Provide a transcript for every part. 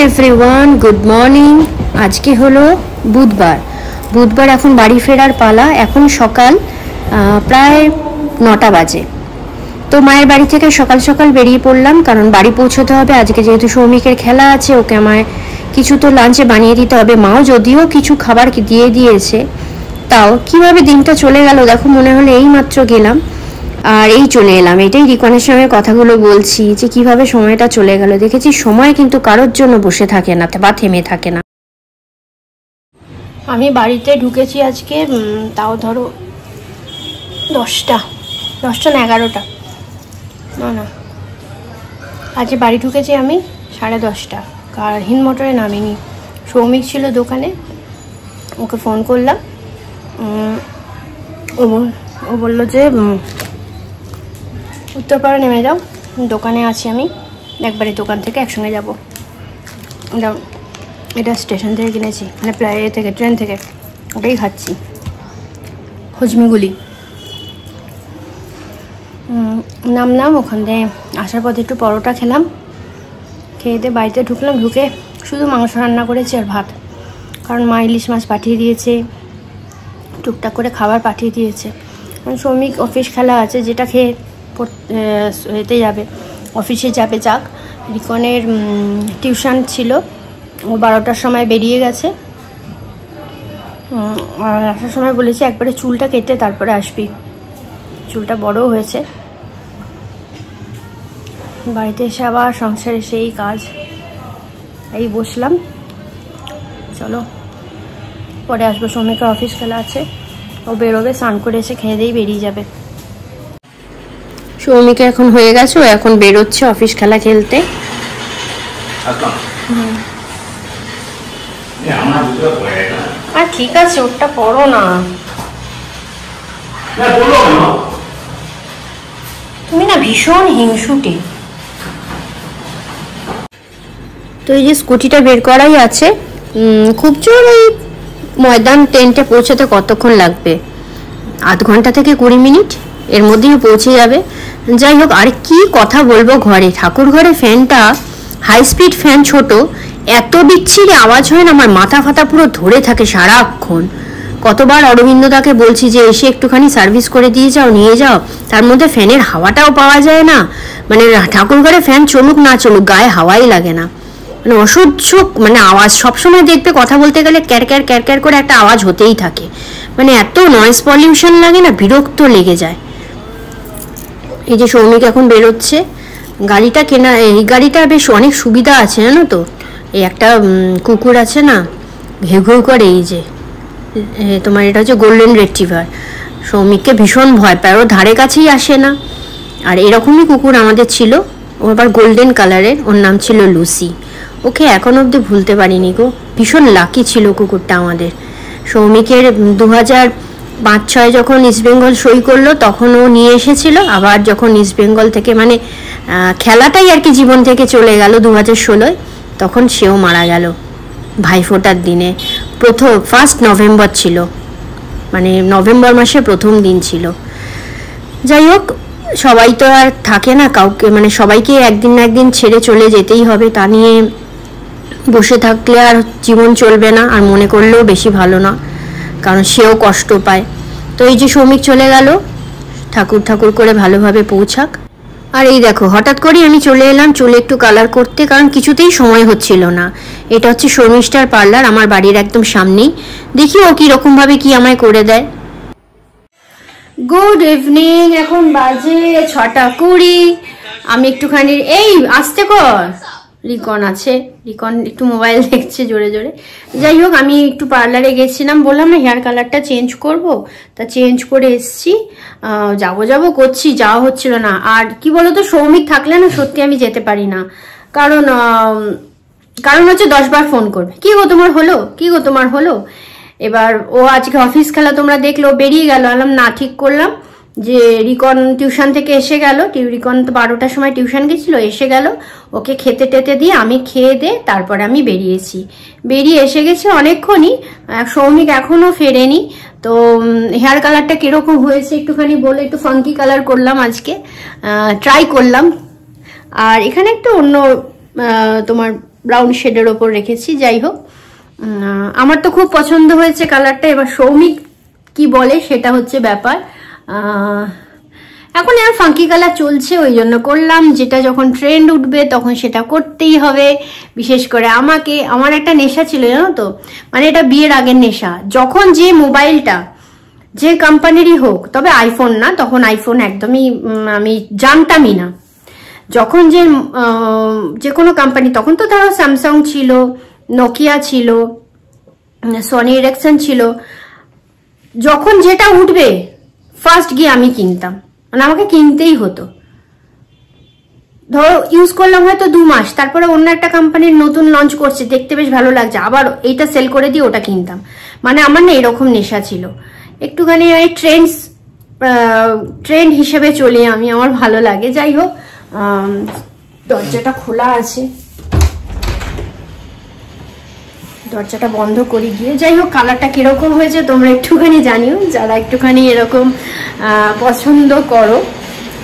Everyone, good morning. আজকে হলো বুধবার এখন বাড়ি ফেরার পালা। এখন সকাল প্রায় 9টা বাজে। তো মায়ের বাড়ি থেকে সকাল সকাল বেরিয়ে পড়লাম, কারণ বাড়ি পৌঁছতে হবে। আজকে যেহেতু সৌমিকের খেলা আছে, ওকে আমায় কিছু তো লাঞ্চে বানিয়ে দিতে হবে। মাও যদিও কিছু খাবার দিয়ে দিয়েছে, তাও কিভাবে দিনটা চলে গেল দেখো। মনে হলো এই মাত্র গেলাম আর এই চলে এলাম। এটাই রিকনের সঙ্গে কথাগুলো বলছি যে কিভাবে সময়টা চলে গেল। দেখেছি সময় কিন্তু কারোর জন্য বসে থাকে না বা থেমে থাকে না। আমি বাড়িতে ঢুকেছি আজকে, তাও ধরো 10টা না 11টা, না আজকে বাড়ি ঢুকেছি আমি 10:30। আর হিন্দমোটরে নামিনি, সৌমিক ছিল দোকানে, ওকে ফোন করলাম। ও বললো যে উত্তরপাড়া নেমে যাও, দোকানে আছি আমি, একবারে দোকান থেকে একসঙ্গে যাবো। এটা স্টেশন থেকে কিনেছি, মানে প্রায় ট্রেন থেকে, ওটাই খাচ্ছি, হজমিগুলি। নামলাম, ওখান থেকে আসার পথে একটু পরোটা খেলাম, খেয়ে দিয়ে বাড়িতে ঢুকলাম। ঢুকে শুধু মাংস রান্না করেছি আর ভাত, কারণ মা ইলিশ মাছ পাঠিয়ে দিয়েছে, টুকটাক করে খাবার পাঠিয়ে দিয়েছে। কারণ শ্রমিক অফিস খেলা আছে, যেটা খেয়ে এতে যাবে, অফিসে যাবে। যাক, রিকনের টিউশন ছিল, ও 12টার সময় বেরিয়ে গেছে। আর আসার সময় বলেছি একবারে চুলটা কেটে তারপরে আসবি, চুলটা বড়ও হয়েছে। বাড়িতে এসে আবার সংসারে সেই কাজ, এই বসলাম। চলো পরে আসবো, শ্রমিকের অফিস খেলা আছে, ও বেরোবে, স্নান করে এসে খেয়ে দিয়েই বেরিয়ে যাবে। সৌমিকে এখন হয়ে গেছে, ও এখন বেরোচ্ছে অফিস খেলা খেলতে। আর ঠিক আছে, ওটা পড়ো না, তুমি না ভীষণ হিংসুটে। তো এই যে স্কুটিটা বের করাই আছে, খুব জোর এই ময়দান টেন্টে পৌঁছাতে কতক্ষণ লাগবে? আধ ঘন্টা থেকে 20 মিনিট, এর মধ্যেই পৌঁছে যাবে। যাই হোক, আর কি কথা বলবো। ঘরে, ঠাকুর ঘরে ফ্যানটা হাই স্পিড ফ্যান, ছোট, এত বিচ্ছিরি আওয়াজ হয় না, আমার মাথা ফাতা পুরো ধরে থাকে সারাক্ষণ। কতবার অরবিন্দদাকে বলছি যে এসে একটুখানি সার্ভিস করে দিয়ে যাও, নিয়ে যাও। তার মধ্যে ফ্যানের হাওয়াটাও পাওয়া যায় না, মানে ঠাকুর ঘরে ফ্যান চলুক না চলুক গায়ে হাওয়াই লাগে না, মানে অসহ্য মানে আওয়াজ। সবসময় দেখবে কথা বলতে গেলে ক্যার ক্যার ক্যার ক্যার করে একটা আওয়াজ হতেই থাকে, মানে এত নয়েজ পলিউশন লাগে না, বিরক্ত লেগে যায়। এই যে সৌমিক এখন বেরোচ্ছে, গাড়িটা কেনা, এই গাড়িটা বেশ অনেক সুবিধা আছে জানো তো। এই একটা কুকুর আছে না, ঘেউ ঘেউ করে, এই যে তোমার এটা হচ্ছে গোল্ডেন রিট্রিভার। সৌমিককে ভীষণ ভয় পায়, ওর ধারে কাছেই আসে না। আর এরকমই কুকুর আমাদের ছিল, ও আবার গোল্ডেন কালারের, ওর নাম ছিল লুসি। ওকে এখন অবধি ভুলতে পারিনি গো, ভীষণ লাকি ছিল কুকুরটা আমাদের। সৌমিকের 2005-06 যখন ইস্টবেঙ্গল সই করলো, তখন ও নিয়ে এসেছিল। আবার যখন ইস্টবেঙ্গল থেকে, মানে খেলাটাই আর কি জীবন থেকে চলে গেল 2016, তখন সেও মারা গেল ভাইফোঁটার দিনে। 1 নভেম্বর ছিল, মানে নভেম্বর মাসে প্রথম দিন ছিল। যাই হোক, সবাই তো আর থাকে না, কাউকে মানে সবাইকে একদিন না একদিন ছেড়ে চলে যেতেই হবে। তা নিয়ে বসে থাকলে আর জীবন চলবে না, আর মনে করলেও বেশি ভালো না, কারণ সেও কষ্ট পায়। তো এই যে সৌমিক চলে গেল, ঠাকুর করে ভালোভাবে পৌঁছাক। আর এই দেখো, হঠাৎ করেই আমি চলে এলাম চুলে একটু কালার করতে, কারণ কিছুতেই সময় হচ্ছিল না। এটা হচ্ছে শর্মিষ্ঠার পার্লার, আমার বাড়ির একদম সামনেই। দেখি ও কীরকমভাবে কি আমায় করে দেয়। গুড ইভিনিং, এখন বাজে 6:20। আমি একটুখানি, এই আসতে কর, রিকন আছে, রিকন একটু মোবাইল দেখছে জোরে জোরে। যাই হোক, আমি একটু পার্লারে গেছিলাম, বললাম না হেয়ার কালারটা চেঞ্জ করব, তা চেঞ্জ করে এসছি। যাবো করছি, যাওয়া হচ্ছিল না। আর কি বলতো, সৌমিক থাকলে না সত্যি আমি যেতে পারি না, কারণ হচ্ছে 10 বার ফোন করবে, কি গো তোমার হলো। এবার ও আজকে অফিস খেলা তোমরা দেখলো, বেরিয়ে গেল। আলাম না, ঠিক করলাম যে রিকন টিউশন থেকে এসে গেল, রিকন তো 12টার সময় টিউশন গেছিল, এসে গেল, ওকে খেতে টেতে দিয়ে আমি খেয়ে দে তারপরে আমি বেরিয়ে এসে গেছি অনেকক্ষণই। সৌমিক এখনো ফেরেনি। তো হেয়ার কালারটা কিরকম হয়েছে একটুখানি বলে, একটু ফাঙ্কি কালার করলাম আজকে, ট্রাই করলাম। আর এখানে একটু অন্য তোমার ব্রাউন শেডের ওপর রেখেছি। যাই হোক, আমার তো খুব পছন্দ হয়েছে কালারটা। এবার সৌমিক কি বলে সেটা হচ্ছে ব্যাপার। এখন আর ফাঙ্কি কালার চলছে, ওই জন্য করলাম। যেটা যখন ট্রেন্ড উঠবে তখন সেটা করতেই হবে। বিশেষ করে আমার একটা নেশা ছিল, জানো তো, মানে এটা বিয়ের আগের নেশা। যখন যে মোবাইলটা যে কোম্পানিরই হোক, তবে আইফোন না, তখন আইফোন একদমই আমি জানতামই না। যখন যে কোনো কোম্পানি, তখন তো ধরো স্যামসাং ছিল, নোকিয়া ছিল, সনি এরিকসন ছিল, যখন যেটা উঠবে ফার্স্ট গিয়ে আমি কিনতাম, মানে আমাকে কিনতেই হতো। ধরো ইউজ করলাম হয়তো 2 মাস, তারপরে অন্য একটা কোম্পানির নতুন লঞ্চ করছে, দেখতে বেশ ভালো লাগছে, আবার এইটা সেল করে দিয়ে ওটা কিনতাম। মানে আমার না এরকম নেশা ছিল। একটুখানি ওই ট্রেন্ড হিসেবে চলি আমি, আমার ভালো লাগে। যাই হোক, দরজাটা খোলা আছে, দরজাটা বন্ধ করি গিয়ে। যাই হোক, কালারটা কিরকম হয়েছে তোমরা একটুখানি জানিও, যারা একটুখানি এরকম পছন্দ করো।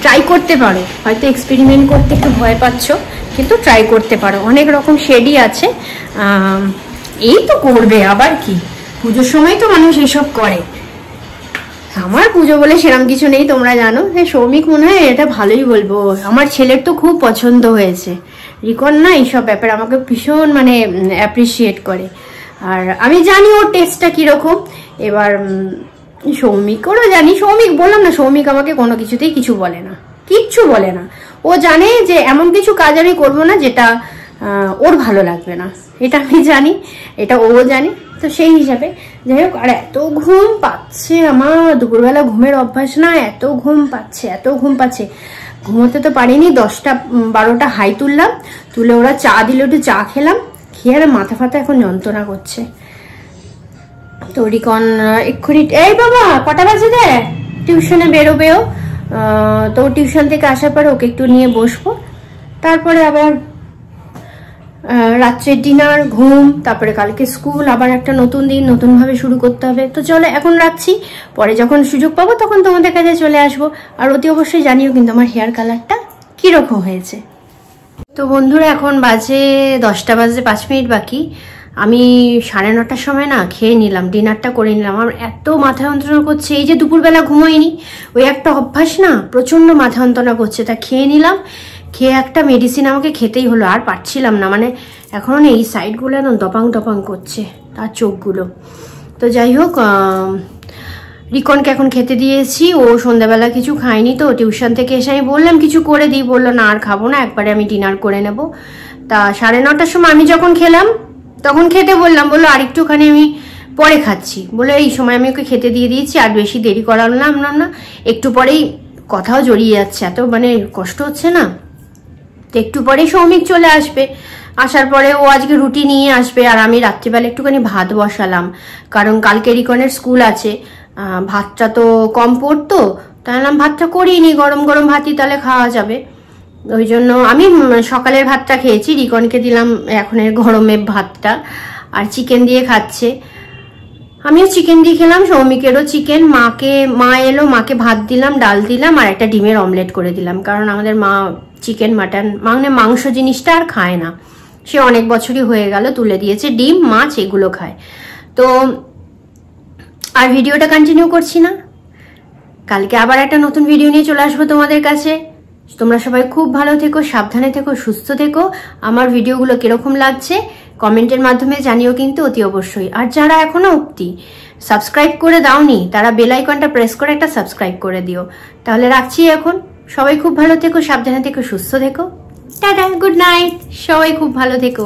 ট্রাই করতে পারো, হয়তো এক্সপেরিমেন্ট করতে একটু ভয় পাচ্ছ, কিন্তু ট্রাই করতে পারো। অনেক রকম শেডই আছে। এই তো করবে আবার কি, পুজোর সময় তো মানুষ এসব করে। আমার পুজো বলে সেরকম কিছু নেই, তোমরা জানো। সৌমিক মনে হয় এটা ভালোই বলবো, আমার ছেলের তো খুব পছন্দ হয়েছে। রিকন না এইসব ব্যাপারে আমাকে ভীষণ মানে অ্যাপ্রিসিয়েট করে, আর আমি জানি ওর টেস্টটা কিরকম। এবার সৌমিকও জানি, সৌমিক বললাম না, সৌমিক আমাকে কোনো কিছুতেই কিছু বলে না, কিচ্ছু বলে না। ও জানে যে এমন কিছু কাজ আমি করবো না যেটা ওর ভালো লাগবে না, এটা আমি জানি, এটা ও জানে। তো সেই হিসাবে যাই হোক। আর এত ঘুম পাচ্ছে আমার, দুপুরবেলা ঘুমের অভ্যাস না, এত ঘুম পাচ্ছে, ঘুমোতে তো পারিনি। 10টা 12টা হাই তুললাম, তুলে ওরা চা দিল, একটু চা খেলাম, খেয়ে আর মাথা ফাতা এখন যন্ত্রণা করছে। তো রিকন এক্ষুনি, এই বাবা কটা বাজে দে, টিউশনে বেরোবেও। তো টিউশন থেকে আসার পরে ওকে একটু নিয়ে বসবো, তারপরে আবার রাত্রে ডিনার, ঘুম, তারপরে কালকে স্কুল, আবার একটা নতুন দিন, নতুন ভাবে শুরু করতে হবে। তো চলো এখন রাখছি, পরে যখন সুযোগ পাবো তখন তোমাদের কাছে চলে আসবো। আর অতি অবশ্যই জানিও কিন্তু আমার হেয়ার কালারটা কিরকম হয়েছে। তো বন্ধুরা, এখন বাজে 10টা বাজে 5 মিনিট বাকি। আমি 9:30টার সময় না খেয়ে নিলাম, ডিনারটা করে নিলাম। আমার এত মাথা যন্ত্রণা করছে, এই যে দুপুরবেলা ঘুমোইনি, ওই একটা অভ্যাস না, প্রচন্ড মাথা যন্ত্রণা করছে। তা খেয়ে নিলাম, খেয়ে একটা মেডিসিন আমাকে খেতেই হলো, আর পারছিলাম না। মানে এখন এই সাইডগুলো একদম দপাং করছে, তার চোখগুলো। তো যাই হোক, রিকনকে এখন খেতে দিয়েছি, ও সন্ধ্যাবেলা কিছু খায়নি। তো টিউশন থেকে এসে আমি বললাম কিছু করে দিই, বললো না আর খাবো না, একবারে আমি ডিনার করে নেব। তা 9:30টার সময় আমি যখন খেলাম তখন খেতে বললাম, বললো আর একটুখানি আমি পরে খাচ্ছি, বলে এই সময় আমি ওকে খেতে দিয়ে দিয়েছি। আর বেশি দেরি করালাম না, একটু পরেই কথাও জড়িয়ে যাচ্ছে, এত মানে কষ্ট হচ্ছে না। তো একটু পরেই সৌমিক চলে আসবে, আসার পরে ও আজকে রুটি নিয়ে আসবে। আর আমি রাত্রিবেলা একটুখানি ভাত বসালাম, কারণ কালকে রিকনের স্কুল আছে। ভাতটা তো কম পড়তো, তাই ভাতটা করিনি, গরম গরম ভাতই তাহলে খাওয়া যাবে। ওই জন্য আমি সকালের ভাতটা খেয়েছি, রিকনকে দিলাম এখনের গরমের ভাতটা, আর চিকেন দিয়ে খাচ্ছে। আমিও চিকেন দিয়ে খেলাম, সৌমিকেরও চিকেন। মা এলো, মাকে ভাত দিলাম, ডাল দিলাম, আর একটা ডিমের অমলেট করে দিলাম, কারণ আমাদের মা চিকেন মাটন মানে মাংস জিনিসটা আর খায় না, সে অনেক বছরই হয়ে গেল, তুলে দিয়েছে। ডিম মাছ এগুলো খায়। তো আর ভিডিওটা কন্টিনিউ করছি না, কালকে আবার একটা নতুন ভিডিও নিয়ে চলে আসবো তোমাদের কাছে। তোমরা সবাই খুব ভালো থেকো, সাবধানে থেকো, সুস্থ থেকো। আমার ভিডিওগুলো কিরকম লাগছে কমেন্টের মাধ্যমে জানিও কিন্তু অতি অবশ্যই। আর যারা এখনো অবধি সাবস্ক্রাইব করে দাওনি, তারা বেল আইকনটা প্রেস করে একটা সাবস্ক্রাইব করে দিও। তাহলে রাখছি এখন, সবাই খুব ভালো থেকো, সাবধানে থেকো, সুস্থ থেকো, টাটা, গুড নাইট, সবাই খুব ভালো থেকো।